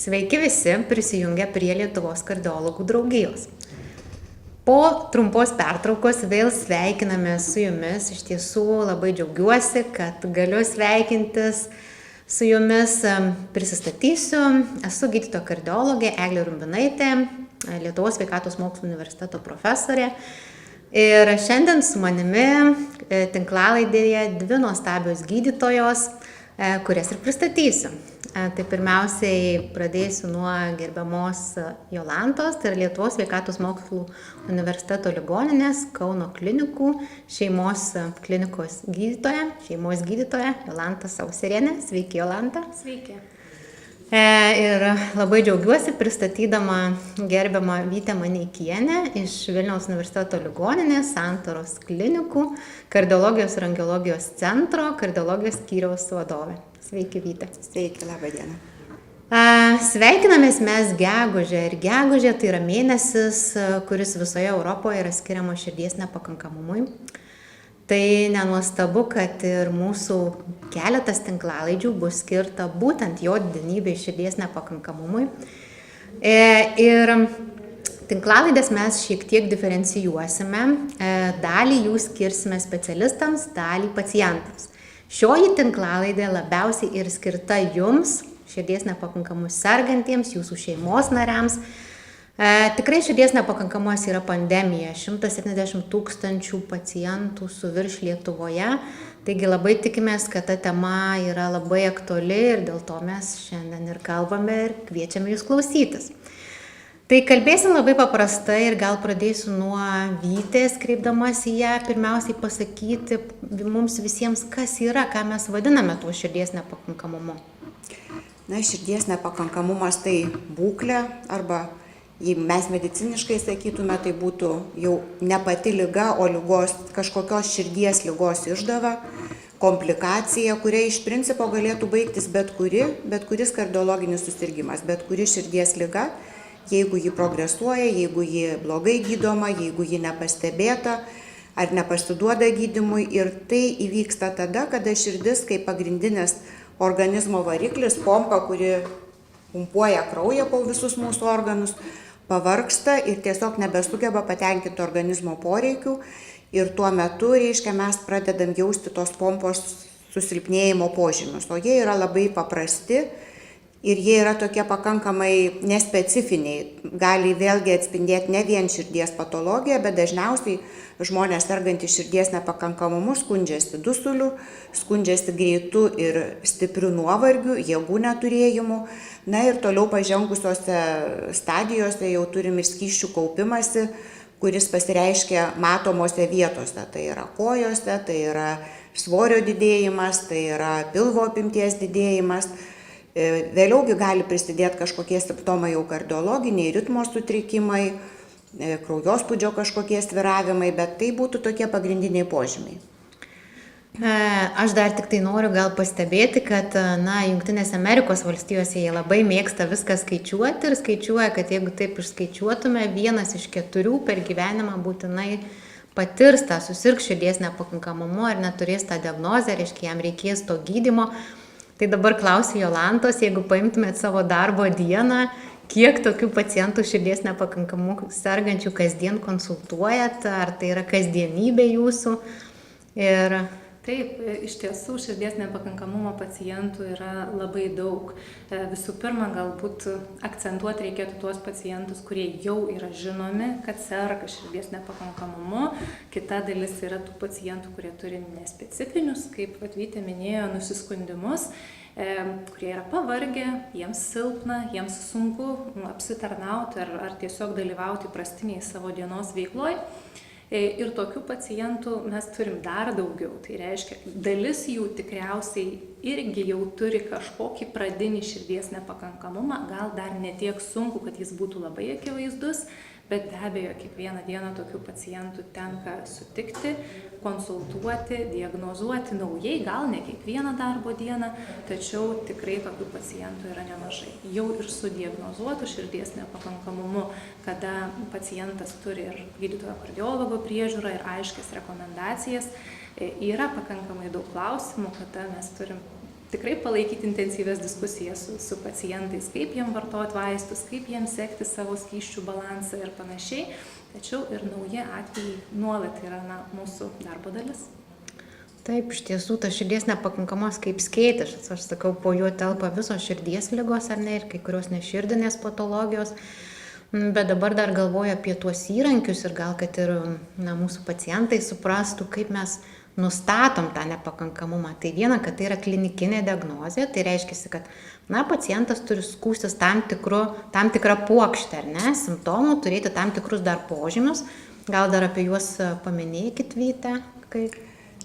Sveiki visi prisijungę prie Lietuvos kardiologų draugijos. Po trumpos pertraukos vėl sveikiname su jumis. Iš tiesų labai džiaugiuosi, kad galiu sveikintis su jumis. Prisistatysiu. Esu gydytoja kardiologė Eglė Rumbinaitė, Lietuvos sveikatos mokslų universiteto profesorė. Ir šiandien su manimi tinklalaidėje dvi nuostabios gydytojos, kurias ir pristatysiu. Tai pirmiausiai pradėsiu nuo gerbiamos Jolantos, tai yra Lietuvos sveikatos mokslų universiteto ligoninės Kauno klinikų šeimos klinikos gydytoja Jolanta Sauserienė. Sveiki, Jolanta. Sveiki. Ir labai džiaugiuosi pristatydama gerbiamą Vytę Maneikienę iš Vilniaus universiteto ligoninės Santaros klinikų kardiologijos ir angiologijos centro kardiologijos skyriaus vadovė. Sveiki, Vytė. Sveiki, laba diena. Sveikinamės mes gegužę ir gegužė tai yra mėnesis, kuris visoje Europoje yra skiriamas širdies nepakankamumui. Tai nenuostabu, kad ir mūsų keletas tinklalaidžių bus skirta būtent jo didenybei širdies nepakankamumui. Ir tinklalaidės mes šiek tiek diferencijuosime. Dalį jų skirsime specialistams, dalį pacientams. Šioji tinklalaidė labiausiai ir skirta jums, širdies nepakankamumu sergantiems, jūsų šeimos nariams. Tikrai širdies nepakankamumas yra pandemija, 170 000 pacientų su virš Lietuvoje, taigi labai tikimės, kad ta tema yra labai aktuali ir dėl to mes šiandien ir kalbame ir kviečiame jūs klausytis. Tai kalbėsim labai paprastai ir gal pradėsiu nuo Vytės, kreipdamas į ją, pirmiausiai pasakyti mums visiems, kas yra, ką mes vadiname tuo širdies nepakankamumu. Širdies nepakankamumas tai būklė arba, jei mes mediciniškai sakytume, tai būtų jau ne pati liga, o kažkokios širdies ligos išdava, komplikacija, kuria iš principo galėtų baigtis bet kuris kardiologinis susirgimas, bet kuri širdies liga, jeigu ji progresuoja, jeigu ji blogai gydoma, jeigu ji nepastebėta ar nepasiduoda gydymui. Ir tai įvyksta tada, kada širdis kaip pagrindinis organizmo variklis, pompa, kuri pumpuoja kraują po visus mūsų organus, pavargsta ir tiesiog nebesugeba patenkinti organizmo poreikių. Ir tuo metu, mes pradedam jausti tos pompos susilpnėjimo požymius. O jie yra labai paprasti ir jie yra tokie pakankamai nespecifiniai. Gali vėlgi atspindėti ne vien širdies patologiją, bet dažniausiai žmonės sergantys širdies nepakankamumu skundžiasi dusuliu, skundžiasi greitu ir stipriu nuovargiu, jėgų neturėjimu. Ir toliau pažengusiose stadijose jau turim ir skysčių kaupimąsi, kuris pasireiškia matomose vietose. Tai yra kojose, tai yra svorio didėjimas, tai yra pilvo apimties didėjimas. Vėliaugi gali prisidėti kažkokie simptomai jau kardiologiniai, ritmo sutrikimai, kraujospūdžio kažkokie svyravimai, bet tai būtų tokie pagrindiniai požymiai. Aš dar tik tai noriu gal pastebėti, kad Jungtinėse Amerikos valstijose jie labai mėgsta viską skaičiuoti ir skaičiuoja, kad jeigu taip išskaičiuotume, 1 iš 4 per gyvenimą būtinai patirs tą susirgs širdies nepakankamumu ir neturės tą diagnozę, reiškia jam reikės to gydymo. Tai dabar klausiu Jolantos, jeigu paimtumėt savo darbo dieną, kiek tokių pacientų širdies nepakankamumu sergančių kasdien konsultuojat, ar tai yra kasdienybė jūsų? Taip, iš tiesų širdies nepakankamumo pacientų yra labai daug. Visų pirma, galbūt akcentuoti reikėtų tuos pacientus, kurie jau yra žinomi, kad serga širdies nepakankamumu. Kita dalis yra tų pacientų, kurie turi nespecifinius, kaip Vytė minėjo, nusiskundimus, kurie yra pavargę, jiems silpna, jiems sunku apsitarnauti ar tiesiog dalyvauti prastiniai savo dienos veikloj. Ir tokių pacientų mes turim dar daugiau. Tai reiškia, dalis jų tikriausiai irgi jau turi kažkokį pradinį širdies nepakankamumą, gal dar ne tiek sunku, kad jis būtų labai akivaizdus, bet be abejo, kiekvieną dieną tokių pacientų tenka sutikti, konsultuoti, diagnozuoti naujai, gal ne kiekvieną darbo dieną, tačiau tikrai tokių pacientų yra nemažai. Jau ir su diagnozuotu širdies nepakankamumu, kada pacientas turi ir gydytojo kardiologo priežiūrą ir aiškias rekomendacijas, yra pakankamai daug klausimų, kada mes turim tikrai palaikyti intensyvias diskusijas su pacientais, kaip jiem vartoti vaistus, kaip jiem sekti savo skysčių balansą ir panašiai. Tačiau ir nauji atvejai nuolat yra mūsų darbo dalis. Taip, iš tiesų, tas širdies nepakankamumas kaip skėtis, aš sakau, po juo telpa visos širdies ligos, ar ne, ir kai kurios neširdinės patologijos. Bet dabar dar galvoju apie tuos įrankius ir gal, kad ir mūsų pacientai suprastų, kaip mes nustatom tą nepakankamumą. Tai viena, kad tai yra klinikinė diagnozė, tai reiškia, kad pacientas turi skųstis tam tikrą puokštę, ar ne, simptomų, turėti tam tikrus dar požymius. Gal dar apie juos paminėkit, Vyte, kaip?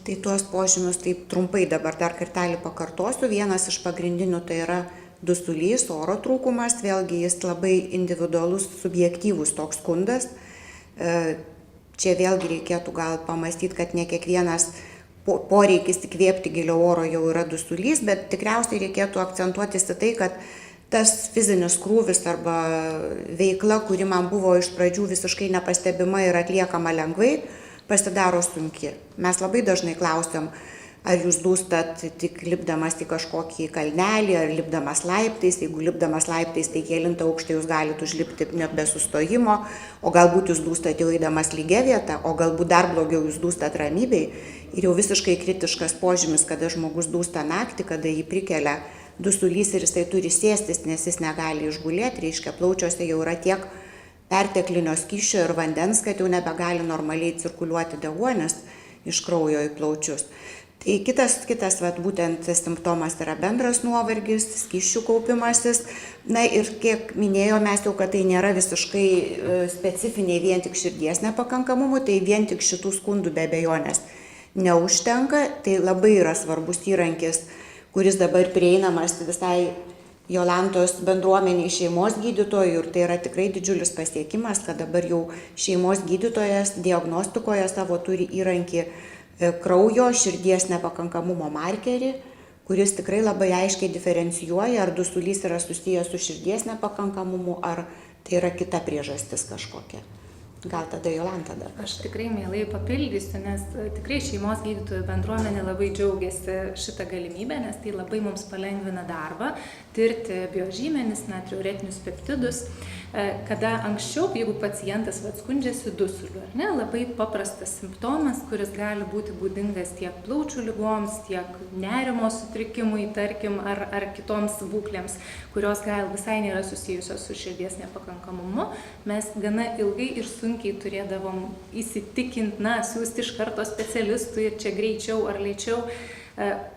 Tai tuos požymius taip trumpai dabar dar kartelį pakartosiu. Vienas iš pagrindinių tai yra dusulys, oro trūkumas, vėlgi jis labai individualus, subjektyvus toks skundas. Čia vėlgi reikėtų gal pamastyti, kad ne kiekvienas poreikis įkvėpti giliau oro jau yra dusulys, bet tikriausiai reikėtų akcentuotis į tai, kad tas fizinis krūvis arba veikla, kuri man buvo iš pradžių visiškai nepastebima ir atliekama lengvai, pasidaro sunki. Mes labai dažnai klausiam, ar jūs dūstat tik lipdamas į kažkokį kalnelį, ar lipdamas laiptais. Jeigu lipdamas laiptais, tai kelintą aukštą jūs galite užlipti net be sustojimo, o galbūt jūs dūstat jau eidamas lygia vieta, o galbūt dar blogiau jūs dūstat ramybei. Ir jau visiškai kritiškas požymis, kada žmogus dūsta naktį, kada jį prikelia dusulys ir jisai turi sėstis, nes jis negali išgulėti, reiškia plaučiuose jau yra tiek perteklinio skysčio ir vandens, kad jau nebegali normaliai cirkuliuoti deguonis iš kraujo į plaučius. Tai kitas būtent simptomas yra bendras nuovargis, skysčių kaupimasis. Na ir kiek minėjau mes jau, kad tai nėra visiškai specifiniai vien tik širdies nepakankamumų, tai vien tik šitų skundų be abejonės neužtenka. Tai labai yra svarbus įrankis, kuris dabar prieinamas visai Jolantos bendruomeniai šeimos gydytojų, ir tai yra tikrai didžiulis pasiekimas, kad dabar jau šeimos gydytojas diagnostikoje savo turi įrankį kraujo širdies nepakankamumo markerį, kuris tikrai labai aiškiai diferencijuoja, ar dusulys yra susijęs su širdies nepakankamumu, ar tai yra kita priežastis kažkokia. Gal tada Jolanta dar. Aš tikrai mielai papildysiu, nes tikrai šeimos gydytojų bendruomenė labai džiaugiasi šitą galimybę, nes tai labai mums palengvina darbą, tirti biožymenis, natriuretinius peptidus, kada anksčiau, jeigu pacientas skundžiasi dusuliu, ar ne, labai paprastas simptomas, kuris gali būti būdingas tiek plaučių ligoms, tiek nerimo sutrikimui, tarkim, ar kitoms būklėms, kurios gal visai nėra susijusios su širdies nepakankamumu, mes gana ilgai ir sunkiai turėdavom įsitikinti, siūsti iš karto specialistui ir čia greičiau ar lėčiau.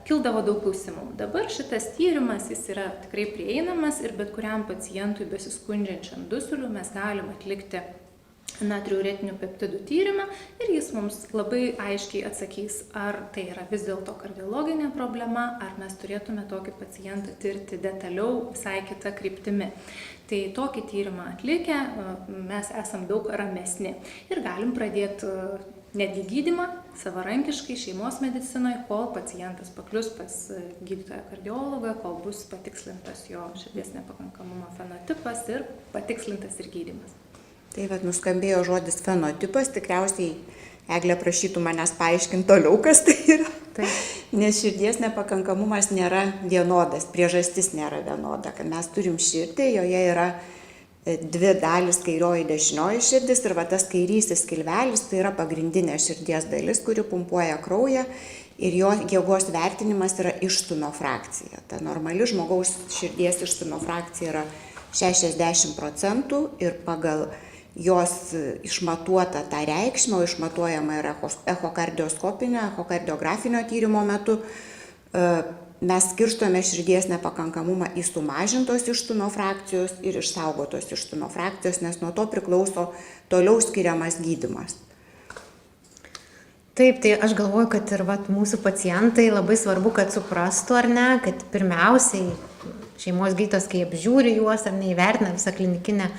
Kildavo daug klausimų. Dabar šitas tyrimas, jis yra tikrai prieinamas ir bet kuriam pacientui besiskundžiančiam dusuliu mes galim atlikti natriuretinių peptidų tyrimą ir jis mums labai aiškiai atsakys, ar tai yra vis dėlto kardiologinė problema, ar mes turėtume tokį pacientą tirti detaliau visai kitą kryptimi. Tai tokį tyrimą atlikę mes esam daug ramesni ir galim pradėti netgi gydymą savarankiškai šeimos medicinoje, kol pacientas paklius pas gydytoją kardiologą, kol bus patikslintas jo širdies nepakankamumo fenotipas ir patikslintas ir gydymas. Tai nuskambėjo žodis fenotipas, tikriausiai Eglė prašytų manęs paaiškinti toliau, kas tai yra. Taip. Nes širdies nepakankamumas nėra vienodas, priežastis nėra vienoda. Kad mes turim širdį, joje yra dvi dalis, kairioji dešinioji širdis, ir tas kairysis skilvelis tai yra pagrindinė širdies dalis, kuri pumpuoja kraują, ir jo jėgos vertinimas yra išstūmio frakcija. Ta normali žmogaus širdies išstūmio frakcija yra 60% ir pagal jos išmatuota tą reikšmę, išmatuojama yra echokardioskopinio, echokardiografinio tyrimo metu, mes skirstome širdies nepakankamumą į sumažintos išstūmio frakcijos ir išsaugotos išstūmio frakcijos, nes nuo to priklauso toliau skiriamas gydymas. Taip, tai aš galvoju, kad ir mūsų pacientai labai svarbu, kad suprastų ar ne, kad pirmiausiai šeimos gydytojas, kai apžiūri juos ar neįvertina visą klinikinę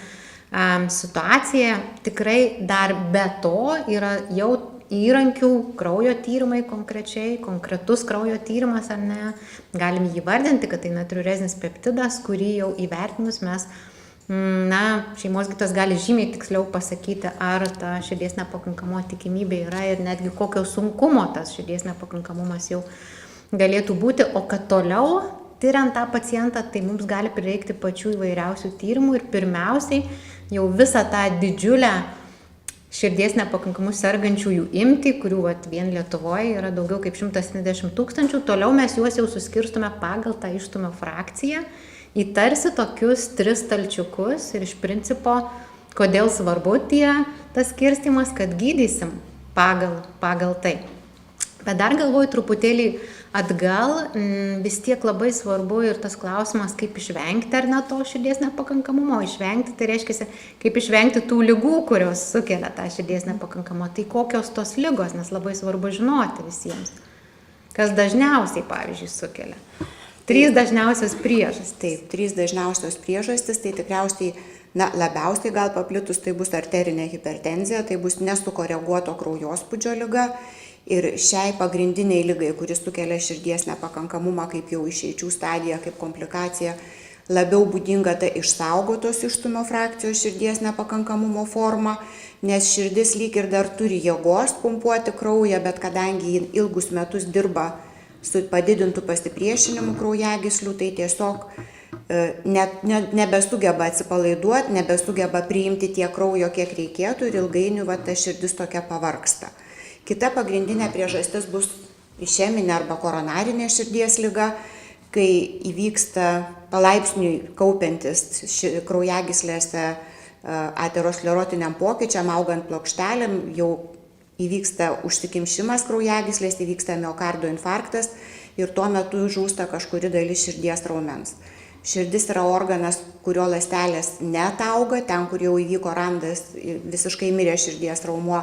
situaciją, tikrai dar be to yra jau įrankių, kraujo tyrimai konkretus kraujo tyrimas ar ne, galim jį vardinti, kad tai natriurezinis peptidas, kurį jau įvertinus mes, šeimos gydytojas gali žymiai tiksliau pasakyti, ar ta širdies nepakankamumo tikimybė yra ir netgi kokio sunkumo tas širdies nepakankamumas jau galėtų būti, o kad toliau tyriant tą pacientą, tai mums gali prireikti pačių įvairiausių tyrimų ir pirmiausiai jau visą tą didžiulę širdies nepakankamu sergančiųjų imtį, kurių vien Lietuvoje yra daugiau kaip 170 000, toliau mes juos jau suskirstume pagal tą išstumio frakciją į tarsi tokius 3 stalčiukus ir iš principo, kodėl svarbu tas skirstimas, kad gydysim pagal tai. Bet dar galvoju truputėlį atgal, vis tiek labai svarbu ir tas klausimas, kaip išvengti ar ne to širdies nepakankamumo. Išvengti, tai reiškia, kaip išvengti tų ligų, kurios sukelia tą širdies nepakankamumą. Tai kokios tos ligos, nes labai svarbu žinoti visiems. Kas dažniausiai, pavyzdžiui, sukelia. 3 dažniausios priežastys. Taip, 3 dažniausios priežastys, tai tikriausiai labiausiai gal paplitus tai bus arterinė hipertenzija, tai bus nesukoreguoto kraujospūdžio liga. Ir šiai pagrindiniai ligai, kuris sukelia širdies nepakankamumą kaip jau išeičių stadija, kaip komplikacija, labiau būdinga ta išsaugotos išstumio frakcijos širdies nepakankamumo forma, nes širdis lyg ir dar turi jėgos pumpuoti kraują, bet kadangi ji ilgus metus dirba su padidintu pasipriešinimu kraujagyslių, tai tiesiog nebesugeba atsipalaiduoti, nebesugeba priimti tiek kraujo, kiek reikėtų ir ilgainiui ta širdis tokia pavargsta. Kita pagrindinė priežastis bus išeminė arba koronarinė širdies liga, kai įvyksta palaipsniui kaupiantis kraujagyslėse aterosklerotiniam pokyčiam, augant plokštelėm, jau įvyksta užsikimšimas kraujagyslės, įvyksta miokardo infarktas ir tuo metu žūsta kažkuri dalis širdies raumens. Širdis yra organas, kurio ląstelės neatauga, ten, kur jau įvyko randas, visiškai mirė širdies raumuo,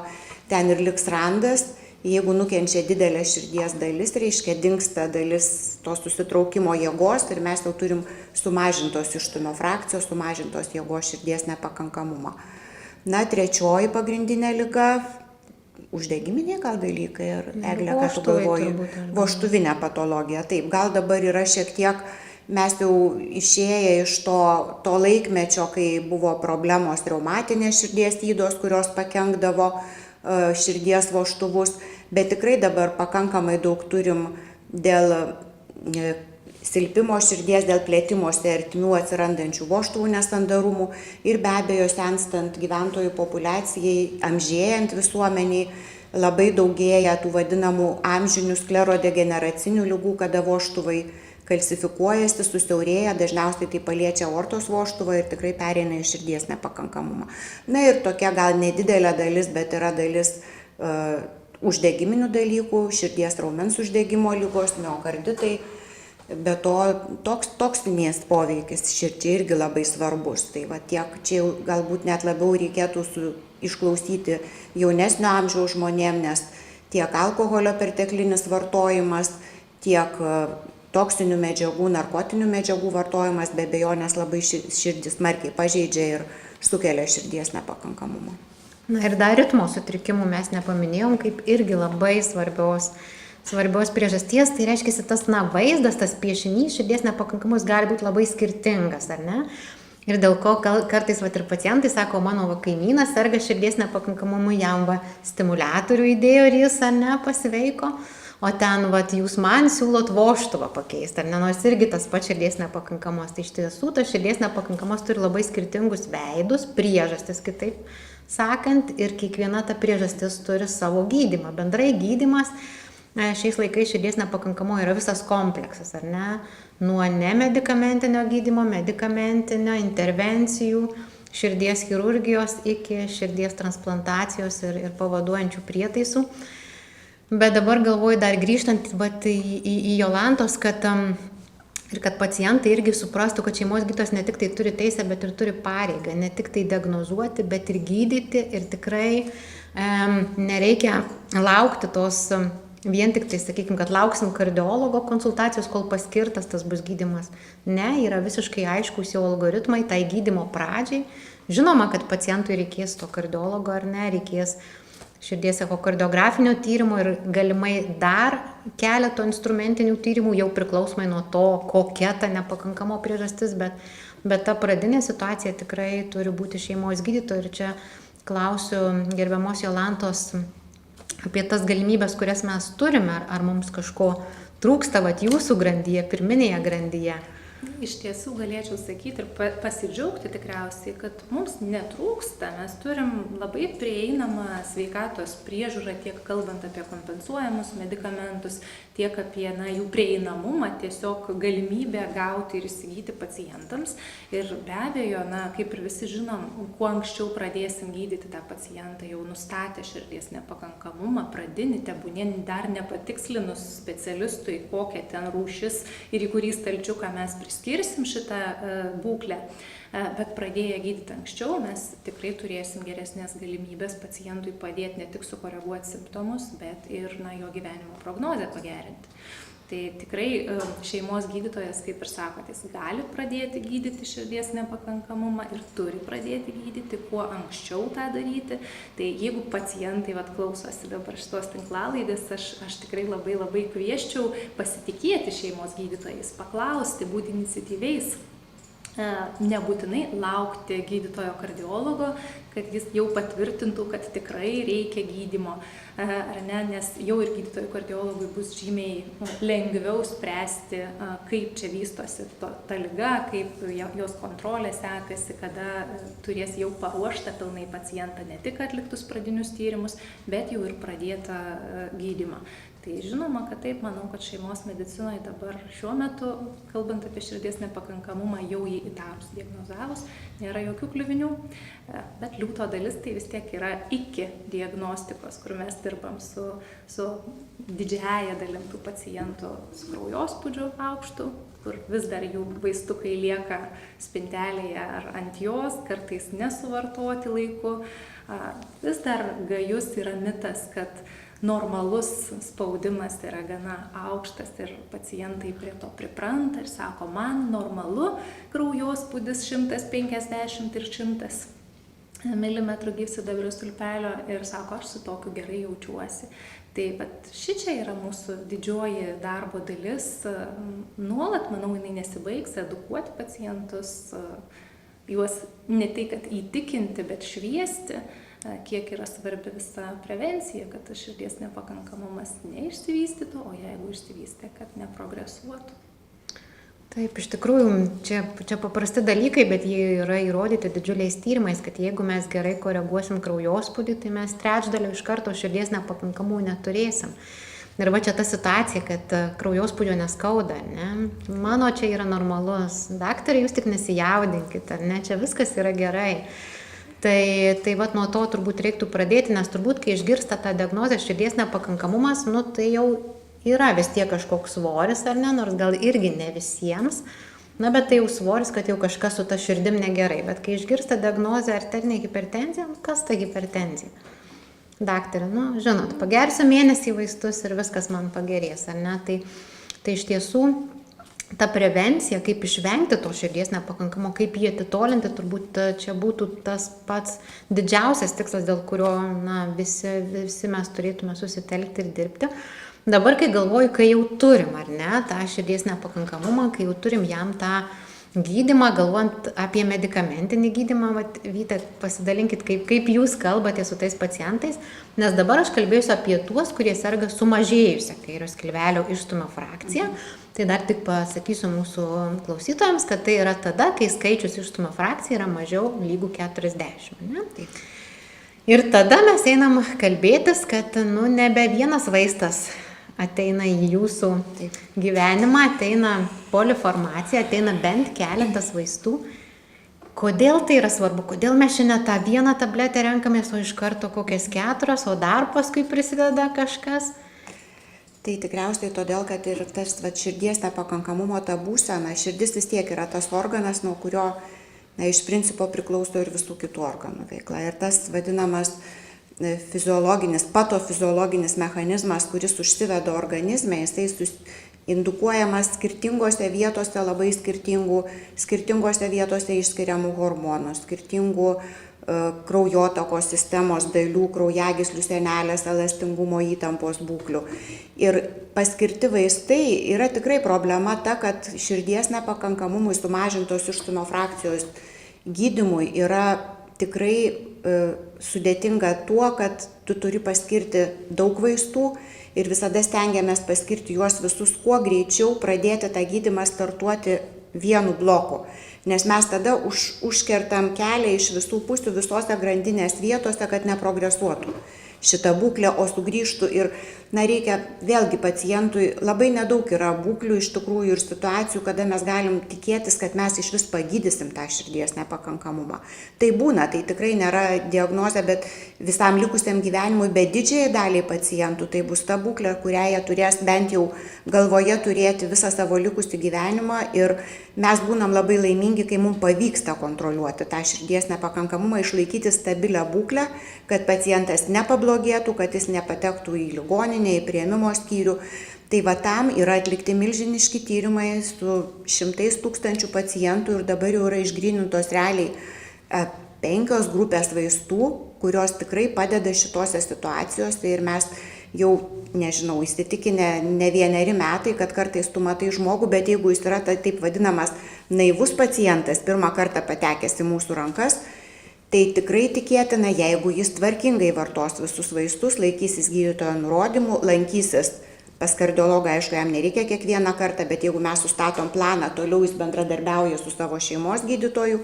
ten ir liks randas. Jeigu nukenčia didelė širdies dalis, reiškia dingsta dalis to susitraukimo jėgos ir mes jau turim sumažintos išstumio frakcijos, sumažintos jėgos širdies nepakankamumą. Trečioji pagrindinė liga, uždegiminė gal dalykai, ir Eglė, ką tu galvoji, vožtuvinė patologija. Taip, gal dabar yra šiek tiek, mes jau išėję iš to laikmečio, kai buvo problemos reumatinės širdies ydos, kurios pakenkdavo širdies vožtuvus, bet tikrai dabar pakankamai daug turim dėl silpimo širdies, dėl plėtimosi ertmių atsirandančių vožtuvų nesandarumų ir be abejo senstant gyventojų populiacijai, amžėjant visuomeniai, labai daugėja tų vadinamų amžinių sklerodegeneracinių ligų, kada vožtuvai kalsifikuojasi, susiaurėja, dažniausiai tai paliečia aortos vožtuvą ir tikrai pereina į širdies nepakankamumą. Ir tokia gal nedidelė dalis, bet yra dalis uždegiminių dalykų, širdies raumens uždegimo ligos, miokarditai, be to toksinės poveikis širdžiai irgi labai svarbus. Tai tiek čia jau galbūt net labiau reikėtų išklausyti jaunesnio amžiaus žmonėm, nes tiek alkoholio perteklinis vartojimas, tiek toksinių medžiagų, narkotinių medžiagų vartojimas be abejonės labai širdį smarkiai pažeidžia ir sukelia širdies nepakankamumą. Ir dar ritmo sutrikimų mes nepaminėjom, kaip irgi labai svarbios priežasties, tai reiškia, tas vaizdas, tas piešinys širdies nepakankamumas gali būti labai skirtingas, ar ne? Ir dėl ko kartais ir pacientai sako, mano kaimynas serga širdies nepakankamumu, jam stimuliatorių įdėjo ir jis, ar ne, pasveiko. O ten, jūs man siūlot vožtuvą pakeisti, ar ne, nors irgi tas pats širdies nepakankamumas. Tai iš tiesų, tas širdies nepakankamumas turi labai skirtingus veidus, priežastis, kitaip sakant, ir kiekviena ta priežastis turi savo gydymą. Bendrai gydymas šiais laikais širdies nepakankamo yra visas kompleksas, ar ne, nuo nemedikamentinio gydymo, medikamentinio, intervencijų, širdies chirurgijos iki širdies transplantacijos ir pavaduojančių prietaisų. Bet dabar galvoju dar grįžtant į Jolantos, kad pacientai irgi suprastų, kad šeimos gydytojas ne tik tai turi teisę, bet ir turi pareigą, ne tik tai diagnozuoti, bet ir gydyti ir tikrai nereikia laukti tos, vien tik tai, sakykime, kad lauksim kardiologo konsultacijos, kol paskirtas tas bus gydymas. Ne, yra visiškai aiškus jau algoritmai tai gydymo pradžiai. Žinoma, kad pacientui reikės to kardiologo ar ne, reikės širdies ekokardiografinio tyrimo ir galimai dar keleto instrumentinių tyrimų, jau priklausomai nuo to, kokia ta nepakankamo priežastis, bet ta pradinė situacija tikrai turi būti šeimos gydytojo. Ir čia klausiu gerbiamos Jolantos apie tas galimybės, kurias mes turime, ar mums kažko trūksta vat jūsų grandyje, pirminėje grandyje? Iš tiesų galėčiau sakyti ir pasidžiaugti tikriausiai, kad mums netrūksta. Mes turim labai prieinamą sveikatos priežiūrą, tiek kalbant apie kompensuojamus medikamentus, tiek apie jų prieinamumą, tiesiog galimybę gauti ir įsigyti pacientams. Ir be abejo, kaip ir visi žinom, kuo anksčiau pradėsim gydyti tą pacientą, jau nustatę širdies nepakankamumą, pradinį, tebūnie dar nepatikslinus specialistui, kokia ten rūšis ir į kurį stalčiuką mes priskirsim šitą būklę, bet pradėję gydyti anksčiau, mes tikrai turėsim geresnės galimybės pacientui padėti ne tik sukoreguoti simptomus, bet ir jo gyvenimo prognozę pagerinti. Tai tikrai šeimos gydytojas, kaip ir sakote, jis gali pradėti gydyti širdies nepakankamumą ir turi pradėti gydyti, kuo anksčiau tą daryti. Tai jeigu pacientai klausosi dabar šitos tinklalaidės, aš tikrai labai kvieščiau pasitikėti šeimos gydytojais, paklausti, būti iniciatyviais. Nebūtinai laukti gydytojo kardiologo, kad jis jau patvirtintų, kad tikrai reikia gydymo, ar ne, nes jau ir gydytojui kardiologui bus žymiai lengviau spręsti, kaip čia vystosi ta liga, kaip jos kontrolė sekasi, kada turės jau paruoštą pilnai pacientą, ne tik atliktus pradinius tyrimus, bet jau ir pradėtą gydymą. Tai žinoma, kad taip, manau, kad šeimos medicinoje dabar šiuo metu, kalbant apie širdies nepakankamumą, jau jį įtarus, diagnozavus, nėra jokių kliuvinių, bet liūto dalis tai vis tiek yra iki diagnostikos, kur mes dirbam su didžiąja dalim tų pacientų su kraujospūdžiu aukštu, kur vis dar jų vaistukai lieka spintelėje ar ant jos, kartais nesuvartoti laiku. Vis dar gajus yra mitas, kad normalus spaudimas yra gana aukštas ir pacientai prie to pripranta ir sako, man normalu kraujospūdis 150 ir 100 mm gyvsidabrio stulpelio ir sako, aš su tokiu gerai jaučiuosi. Tai šičia yra mūsų didžioji darbo dalis. Nuolat, manau, jinai nesibaigs, edukuoti pacientus, juos ne tai, kad įtikinti, bet šviesti, kiek yra svarbi visa prevencija, kad tas širdies nepakankamumas neišsivystytų, o jeigu išsivystė, kad neprogresuotų. Taip, iš tikrųjų, čia paprasti dalykai, bet jie yra įrodyti didžiuliais tyrimais, kad jeigu mes gerai koreguosim kraujospūdį, tai mes trečdalio iš karto širdies nepakankamų neturėsim. Ir va čia ta situacija, kad kraujospūdžio neskauda, ne? Mano čia yra normalus. Daktarai, jūs tik nesijaudinkite, ne? Čia viskas yra gerai. Tai vat nuo to turbūt reiktų pradėti, nes turbūt, kai išgirsta tą diagnozę širdies nepakankamumas, tai jau yra vis tiek kažkoks svoris, ar ne, nors gal irgi ne visiems, bet tai jau svoris, kad jau kažkas su ta širdim negerai. Bet kai išgirsta diagnozę arterinė hipertenzija, kas ta hipertenzija? Daktarė, žinot, pagersiu mėnesį vaistus ir viskas man pagerės, ar ne? Tai iš tiesų ta prevencija, kaip išvengti to širdies nepakankamo, kaip jį atitolinti, turbūt čia būtų tas pats didžiausias tikslas, dėl kurio visi mes turėtume susitelkti ir dirbti. Dabar, kai galvoju, kai jau turim, ar ne, tą širdies nepakankamumą, kai jau turim jam tą gydymą, galvojant apie medikamentinį gydymą, Vyta, pasidalinkit, kaip jūs kalbate su tais pacientais, nes dabar aš kalbėsiu apie tuos, kurie serga sumažėjusią kairio skilvelio išstumio frakciją. Tai dar tik pasakysiu mūsų klausytojams, kad tai yra tada, kai skaičius išstumio frakcija yra mažiau lygų 40. Ne? Ir tada mes einam kalbėtis, kad nebe vienas vaistas ateina į jūsų gyvenimą, ateina polifarmacija, ateina bent keletas vaistų. Kodėl tai yra svarbu? Kodėl mes šiandien tą vieną tabletę renkamės, o iš karto kokias 4, o dar paskui prisideda kažkas? Tai tikriausiai todėl, kad ir tas širdies nepakankamumo ta būsena, širdis vis tiek yra tas organas, nuo kurio iš principo priklauso ir visų kitų organų veikla. Ir tas vadinamas patofiziologinis mechanizmas, kuris užsiveda organizme, jisai indukuojamas skirtingose vietose, labai skirtingose vietose išskiriamų hormonų, skirtingų kraujotakos sistemos dalių, kraujagyslių sienelės, elastingumo įtampos būklių. Ir paskirti vaistai yra tikrai problema ta, kad širdies nepakankamumui sumažintos išstumio frakcijos gydymui yra tikrai sudėtinga tuo, kad tu turi paskirti daug vaistų ir visada stengiamės paskirti juos visus kuo greičiau, pradėti tą gydymą startuoti vienu bloku. Nes mes tada užkertam kelią iš visų pusių, visose grandinės vietose, kad neprogresuotų šitą būklę, o sugrįžtų ir, reikia vėlgi pacientui, labai nedaug yra būklių iš tikrųjų ir situacijų, kada mes galim tikėtis, kad mes iš vis pagydysim tą širdies nepakankamumą. Tai būna, tai tikrai nėra diagnozė, bet visam likusiam gyvenimui, bet didžiai daliai pacientų tai bus ta būklė, kurią jie turės bent jau galvoje turėti visą savo likusį gyvenimą ir mes būnam labai laimingi, kai mums pavyksta kontroliuoti tą širdies nepakankamumą, išlaikyti stabilią būklę, kad pacientas nepablogėtų, kad jis nepatektų į ligoninę, į priėmimo skyrių. Tai va tam yra atlikti milžiniški tyrimai su 100 000 pacientų ir dabar jau yra išgrynintos realiai 5 grupės vaistų, kurios tikrai padeda šitose situacijose ir mes jau, nežinau, įsitikinę ne 1 metai, kad kartais tu matai žmogų, bet jeigu jis yra taip vadinamas naivus pacientas, pirmą kartą patekęs į mūsų rankas, tai tikrai tikėtina, jeigu jis tvarkingai vartos visus vaistus, laikysis gydytojo nurodymų, lankysis pas kardiologą, aišku, jam nereikia kiekvieną kartą, bet jeigu mes sustatom planą, toliau jis bendradarbiauja su savo šeimos gydytoju,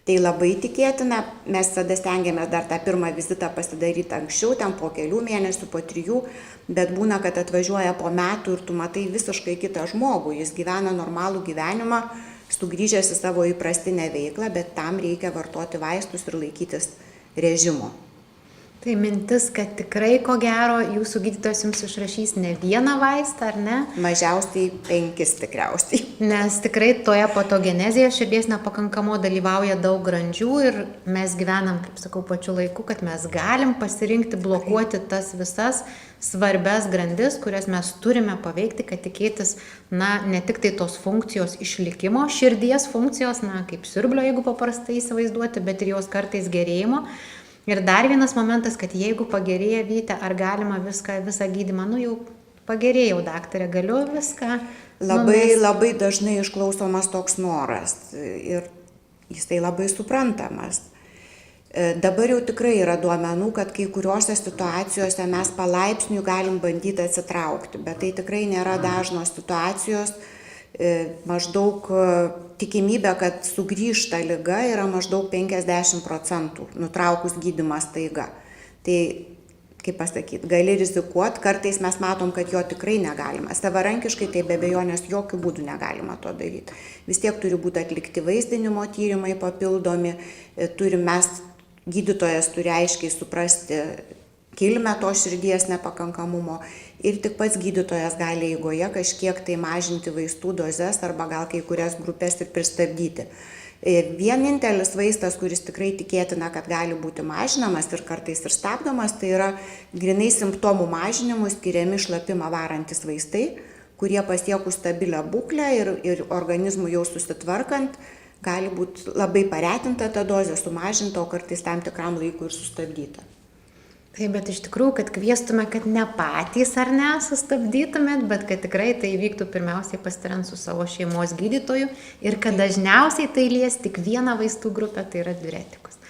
tai labai tikėtina, mes tada stengiamės dar tą pirmą vizitą pasidaryti anksčiau, ten po kelių mėnesių, po 3, bet būna, kad atvažiuoja po metų ir tu matai visiškai kitą žmogų, jis gyvena normalų gyvenimą, sugrįžęs į savo įprastinę veiklą, bet tam reikia vartoti vaistus ir laikytis režimo. Tai mintis, kad tikrai, ko gero, jūsų gydytojas jums išrašys ne vieną vaistą, ar ne? Mažiausiai 5 tikriausiai. Nes tikrai toje patogenezėje širdies nepakankamo dalyvauja daug grandžių ir mes gyvenam, kaip sakau, pačiu laiku, kad mes galim pasirinkti, blokuoti tas visas svarbias grandis, kurias mes turime paveikti, kad tikėtis, ne tik tai tos funkcijos išlikimo, širdies funkcijos, kaip siurblio, jeigu paprastai įsivaizduoti, bet ir jos kartais gerėjimo. Ir dar vienas momentas, kad jeigu pagerėja, Vyte, ar galima visą gydymą, jau pagerėjau, daktarė, galiu viską. Labai dažnai išklausomas toks noras ir jisai labai suprantamas. Dabar jau tikrai yra duomenų, kad kai kuriuose situacijose mes palaipsniui galim bandyti atsitraukti, bet tai tikrai nėra dažnos situacijos. Maždaug tikimybė, kad sugrįžta liga yra maždaug 50%, nutraukus gydymą staiga. Tai, kaip pasakyti, gali rizikuoti, kartais mes matom, kad jo tikrai negalima. Savarankiškai tai be abejonės jokių būdų negalima to daryti. Vis tiek turi būti atlikti vaizdinimo tyrimai papildomi, gydytojas turi aiškiai suprasti kilmę to širdies nepakankamumo ir tik pats gydytojas gali eigoje kažkiek tai mažinti vaistų dozes arba gal kai kurias grupės ir pristabdyti. Vienintelis vaistas, kuris tikrai tikėtina, kad gali būti mažinamas ir kartais ir stabdomas, tai yra grinai simptomų mažinimui skiriami šlapimą varantis vaistai, kurie pasiekus stabilią būklę ir organizmų jau susitvarkant, gali būti labai paretinta ta dozė, sumažinta, o kartais tam tikram laikui ir sustabdyta. Taip, bet iš tikrųjų, kad kviestume, kad ne patys ar ne sustabdytumėt, bet kad tikrai tai vyktų pirmiausiai pasitariant su savo šeimos gydytoju ir kad dažniausiai tai lies tik vieną vaistų grupę, tai yra diuretikus.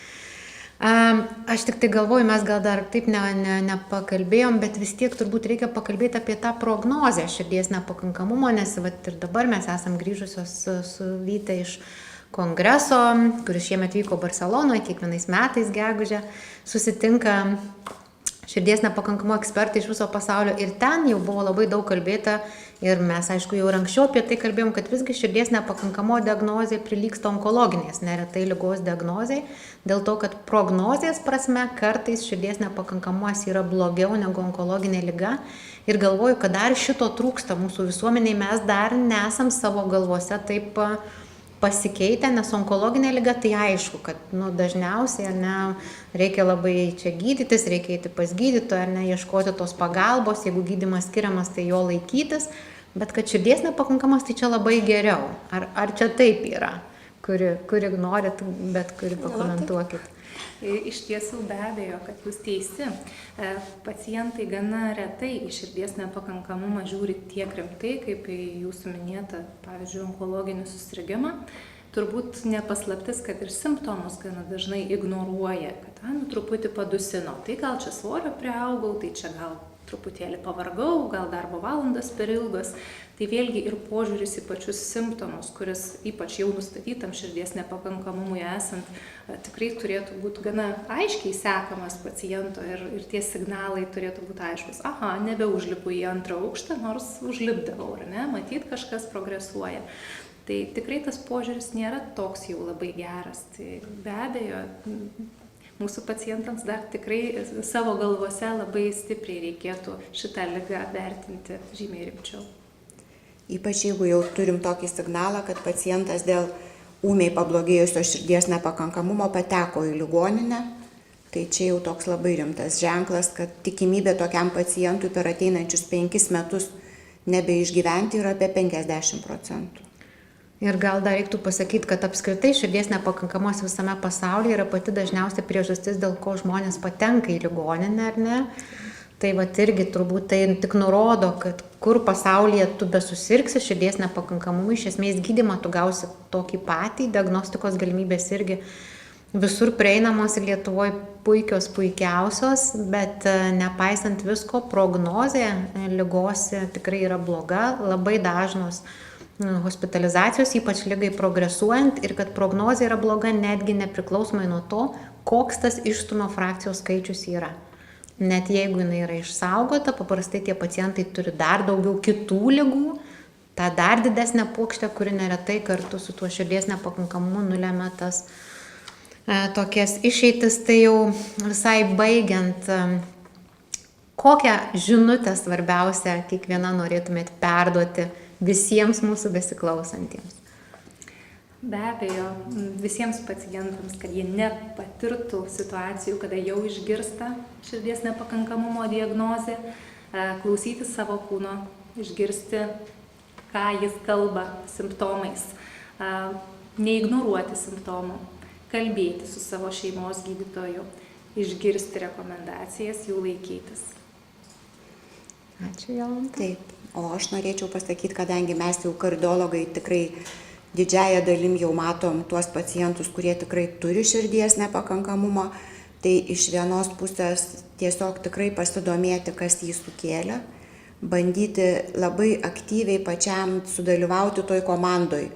Aš tik tai galvoju, mes gal dar taip nepakalbėjom, bet vis tiek turbūt reikia pakalbėti apie tą prognozę širdies nepakankamumo, nes ir dabar mes esam grįžusios su Vyte iš kongreso, kuris šiemet vyko Barcelonoje, kiekvienais metais gegužę, susitinka širdies nepakankamo ekspertai iš viso pasaulio ir ten jau buvo labai daug kalbėta ir mes, aišku, jau ir anksčiau apie tai kalbėjom, kad visgi širdies nepakankamo diagnozė prilygsta onkologinės neretai ligos diagnozei, dėl to, kad prognozės prasme kartais širdies nepakankamumas yra blogiau negu onkologinė liga ir galvoju, kad dar šito trūksta mūsų visuomeniai, mes dar nesam savo galvose taip pasikeitę, nes onkologinė liga, tai aišku, kad dažniausiai reikia labai čia gydytis, reikia eiti pas gydytoją, ieškoti tos pagalbos, jeigu gydymas skiriamas, tai jo laikytis, bet kad širdies nepakankamas, tai čia labai geriau. Ar čia taip yra? Kuri norit, bet kuri pakomentuokit. Iš tiesų be abejo, kad jūs teisi. Pacientai gana retai į širdies nepakankamumą žiūri tiek rimtai, kaip į jūsų minėtą, pavyzdžiui, onkologinį susirgimą. turbūt nepaslaptis, kad ir simptomus gana dažnai ignoruoja, kad truputį padusino, tai gal čia svorio priaugau, tai čia gal truputėlį pavargau, gal darbo valandas per ilgos. Tai vėlgi ir požiūris į pačius simptomus, kuris ypač jau nustatytam širdies nepakankamumui esant, tikrai turėtų būti gana aiškiai sekamas paciento ir tie signalai turėtų būti aiškus. Aha, nebeužlipu į antrą aukštą, nors užlipdavau, ar ne? Matyt, kažkas progresuoja. Tai tikrai tas požiūris nėra toks jau labai geras. Tai be abejo, mūsų pacientams dar tikrai savo galvose labai stipriai reikėtų šitą ligą vertinti žymiai rimčiau. Ypač jeigu jau turim tokį signalą, kad pacientas dėl ūmiai pablogėjusio širdies nepakankamumo pateko į ligoninę, tai čia jau toks labai rimtas ženklas, kad tikimybė tokiam pacientui per ateinančius 5 metus nebeišgyventi yra apie 50%. Ir gal dar reiktų pasakyti, kad apskritai širdies nepakankamumas visame pasaulyje yra pati dažniausia priežastis, dėl ko žmonės patenka į ligoninę, ar ne? Tai vat irgi turbūt tai tik nurodo, kad kur pasaulyje tu besusirgsi širdies nepakankamumui, iš esmės gydymą tu gausi tokį patį, diagnostikos galimybės irgi visur prieinamos ir Lietuvoje puikiausios, bet nepaisant visko, prognozė ligos tikrai yra bloga, labai dažnos hospitalizacijos, ypač ligai progresuojant, ir kad prognozė yra bloga netgi nepriklausomai nuo to, koks tas išstumio frakcijos skaičius yra. Net jeigu jinai yra išsaugota, paprastai tie pacientai turi dar daugiau kitų ligų, tą dar didesnę puokštę, kuri neretai kartu su tuo širdies nepakankamumu nulemia tas tokias išeitis. Tai jau visai baigiant, kokią žinutę svarbiausia kiekviena norėtumėt perduoti visiems mūsų besiklausantiems? Be abejo, visiems pacientams, kad jie nepatirtų situacijų, kada jau išgirsta širdies nepakankamumo diagnozę, klausyti savo kūno, išgirsti, ką jis kalba simptomais, neignoruoti simptomų, kalbėti su savo šeimos gydytoju, išgirsti rekomendacijas, jų laikytis. Ačiū, Jolanta. Taip, o aš norėčiau pasakyti, kadangi mes jau kardiologai tikrai didžiąją dalim jau matom tuos pacientus, kurie tikrai turi širdies nepakankamumą, tai iš vienos pusės tiesiog tikrai pasidomėti, kas jį sukėlė, bandyti labai aktyviai pačiam sudalyvauti toj komandoj.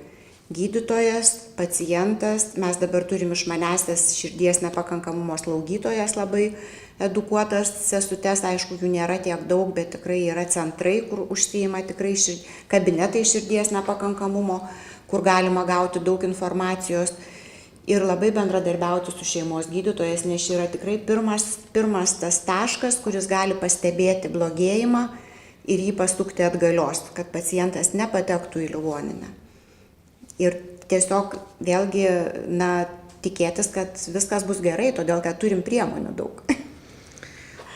Gydytojas, pacientas, mes dabar turim išmanesias širdies nepakankamumo slaugytojas, labai edukuotas sesutes, aišku, jų nėra tiek daug, bet tikrai yra centrai, kur užsiima tikrai kabinetai širdies nepakankamumo, kur galima gauti daug informacijos ir labai bendradarbiauti su šeimos gydytojas, nes yra tikrai pirmas tas taškas, kuris gali pastebėti blogėjimą ir jį pasukti atgalios, kad pacientas nepatektų į ligoninę. Ir tiesiog vėlgi, tikėtis, kad viskas bus gerai, todėl kad turim priemonių daug.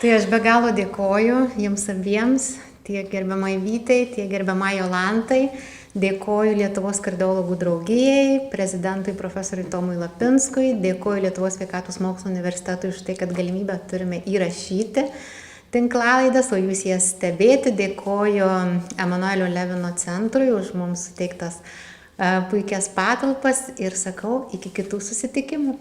Tai aš be galo dėkoju jums abiems, tiek gerbiamai Vytai, tiek gerbiamai Jolantai. Dėkoju Lietuvos kardiologų draugijai, prezidentui profesoriui Tomui Lapinskui, dėkoju Lietuvos sveikatos mokslo universitetui už tai, kad galimybę turime įrašyti tinklalaidas, o jūs jas stebėti. Dėkoju Emanuelio Levino centrui už mums suteiktas puikias patalpas ir sakau, iki kitų susitikimų.